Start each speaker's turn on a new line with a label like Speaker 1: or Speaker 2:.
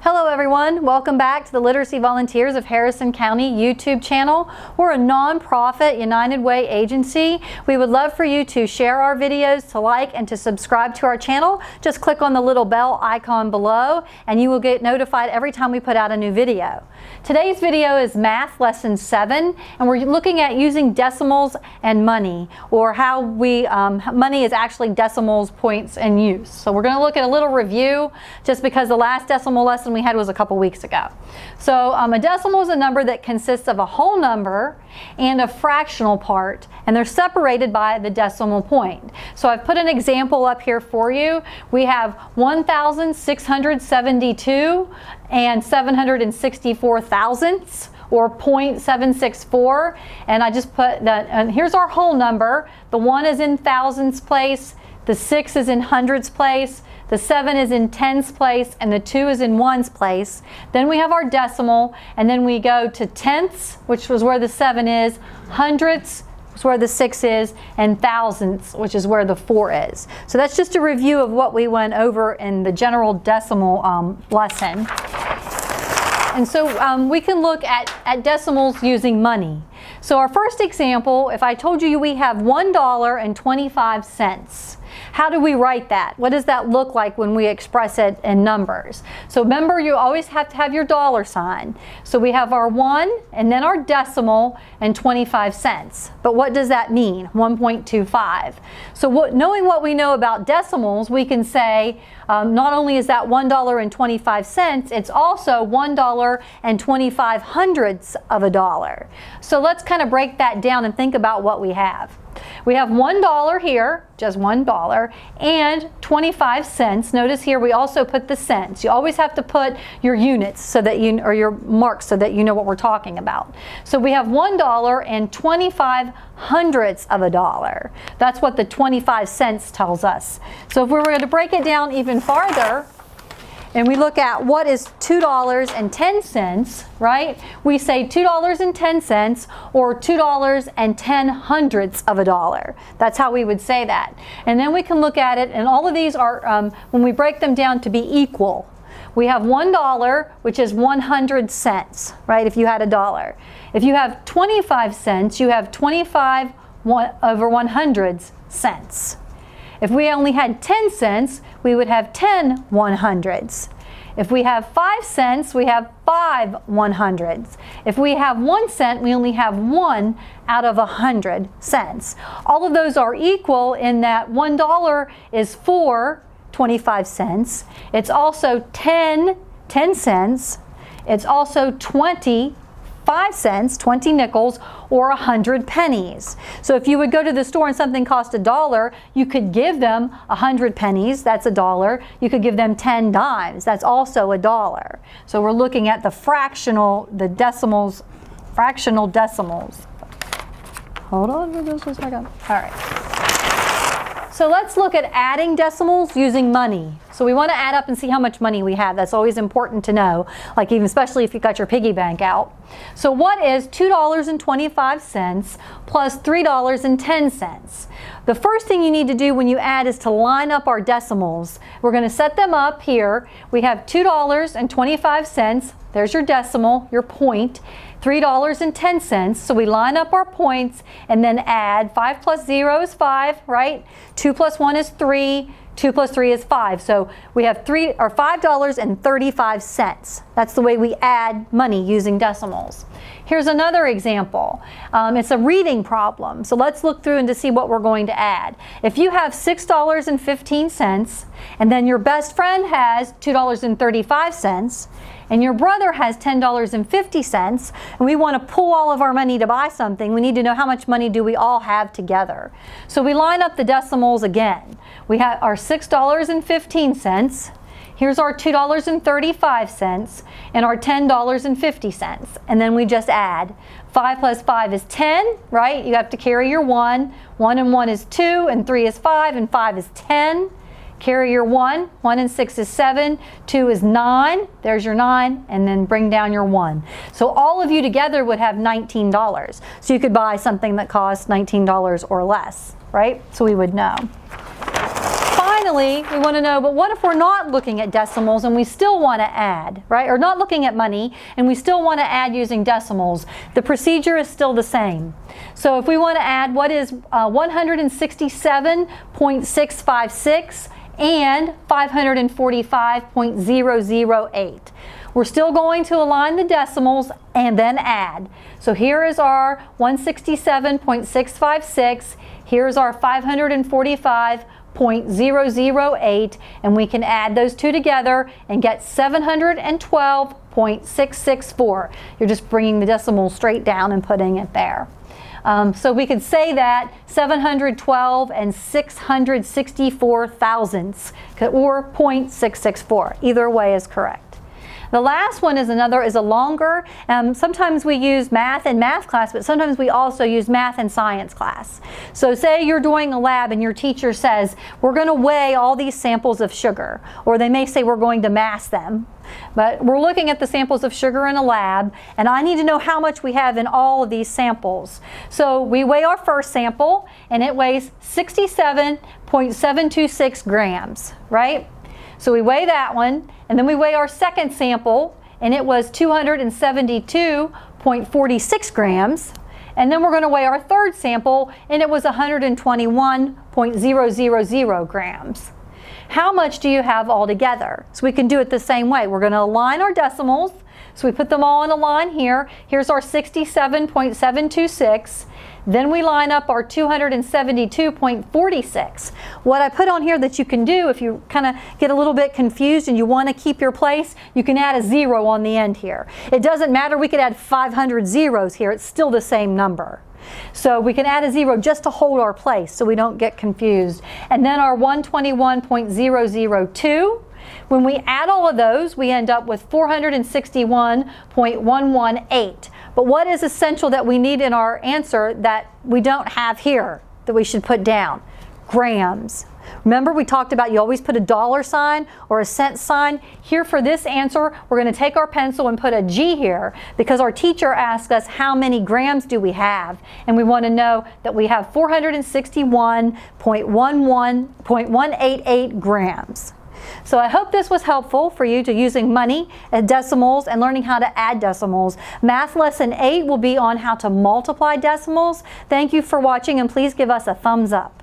Speaker 1: Hello everyone, welcome back to the Literacy Volunteers of Harrison County YouTube channel. We're a non-profit United Way agency. We would love for you to share our videos, to like, and to subscribe to our channel. Just click on the little bell icon below and you will get notified every time we put out a new video. Today's video is Math Lesson 7, and we're looking at using decimals and money, or how money is actually decimals, points, and use. So we're going to look at a little review just because the last decimal lesson we had was a couple weeks ago. So a decimal is a number that consists of a whole number and a fractional part, and they're separated by the decimal point. So I've put an example up here for you. We have 1,672 and 764 thousandths, or 0.764, and I just put that, and here's our whole number. The 1 is in thousands place, the 6 is in hundreds place, the 7 is in tens place, and the 2 is in ones place. Then we have our decimal, and then we go to tenths, which was where the 7 is, hundredths, which is where the 6 is, and thousandths, which is where the 4 is. So that's just a review of what we went over in the general decimal lesson. And so we can look at decimals using money. So our first example, if I told you we have $1.25, how do we write that? What does that look like when we express it in numbers? So remember, you always have to have your dollar sign. So we have our 1 and then our decimal and 25 cents. But what does that mean? 1.25. So knowing what we know about decimals, we can say not only is that $1.25, it's also $1.25 of a dollar. So let's kind of break that down and think about what we have. We have $1 here, just $1, and 25 cents. Notice here we also put the cents. You always have to put your units so that you, or your marks, so that you know what we're talking about. So we have $1 and 25 hundredths of a dollar. That's what the 25 cents tells us. So if we were going to break it down even farther, and we look at what is $2.10, right? We say $2.10 or $2.10 of a dollar. That's how we would say that. And then we can look at it, and all of these are, when we break them down, to be equal. We have $1, which is 100 cents, right? If you had a dollar. If you have 25 cents, you have 25 over 100 cents. If we only had 10 cents, we would have 10 100ths. If we have 5 cents, we have 5 100ths. If we have 1 cent, we only have 1 out of 100 cents. All of those are equal in that $1 is 4.25 cents. It's also 10 cents. It's also 25 cents, 20 nickels, or 100 pennies. So if you would go to the store and something cost $1, you could give them 100 pennies, that's $1. You could give them 10 dimes, that's also $1. So we're looking at the fractional decimals. Hold on for just a second. All right. So let's look at adding decimals using money. So we want to add up and see how much money we have. That's always important to know, like even especially if you've got your piggy bank out. So what is $2.25 plus $3.10? The first thing you need to do when you add is to line up our decimals. We're going to set them up here. We have $2.25. There's your decimal, your point. $3.10. So we line up our points and then add. 5 plus 0 is 5, right? 2 plus 1 is 3. 2 plus 3 is 5. So we have $5.35. That's the way we add money using decimals. Here's another example. It's a reading problem. So let's look through and to see what we're going to add. If you have $6.15 and then your best friend has $2.35 and your brother has $10.50 and we want to pool all of our money to buy something, we need to know how much money do we all have together. So we line up the decimals again. We have our $6.15. Here's our $2.35 and our $10.50. And then we just add. 5 plus 5 is 10, right? You have to carry your 1. 1 and 1 is 2, and 3 is 5, and 5 is 10. Carry your 1. 1 and 6 is 7. 2 is 9. There's your 9. And then bring down your 1. So all of you together would have $19. So you could buy something that costs $19 or less, right? So we would know. finally, we want to know, but what if we're not looking at decimals and we still want to add, right? Or not looking at money and we still want to add using decimals. The procedure is still the same. So if we want to add what is 167.656 and 545.008. We're still going to align the decimals and then add. So here is our 167.656. Here's our 545.008, and we can add those two together and get 712.664. You're just bringing the decimal straight down and putting it there. So we could say that 712 and 664 thousandths, or 0.664. Either way is correct. The last one is a longer, sometimes we use math in math class, but sometimes we also use math in science class. So say you're doing a lab and your teacher says, we're going to weigh all these samples of sugar, or they may say we're going to mass them. But we're looking at the samples of sugar in a lab, and I need to know how much we have in all of these samples. So we weigh our first sample, and it weighs 67.726 grams, right? So we weigh that one, and then we weigh our second sample, and it was 272.46 grams. And then we're going to weigh our third sample, and it was 121.000 grams. How much do you have altogether? So we can do it the same way. We're going to align our decimals. So we put them all in a line here. Here's our 67.726. Then we line up our 272.46. What I put on here that you can do if you kind of get a little bit confused and you want to keep your place, you can add a 0 on the end here. It doesn't matter, we could add 500 zeros here, it's still the same number. So we can add a 0 just to hold our place so we don't get confused. And then our 121.002. When we add all of those, we end up with 461.118. But what is essential that we need in our answer that we don't have here that we should put down? Grams. Remember we talked about you always put a dollar sign or a cent sign. Here for this answer, we're going to take our pencil and put a G here because our teacher asked us how many grams do we have. And we want to know that we have 461.188 grams. So I hope this was helpful for you to using money and decimals and learning how to add decimals. Math Lesson 8 will be on how to multiply decimals. Thank you for watching, and please give us a thumbs up.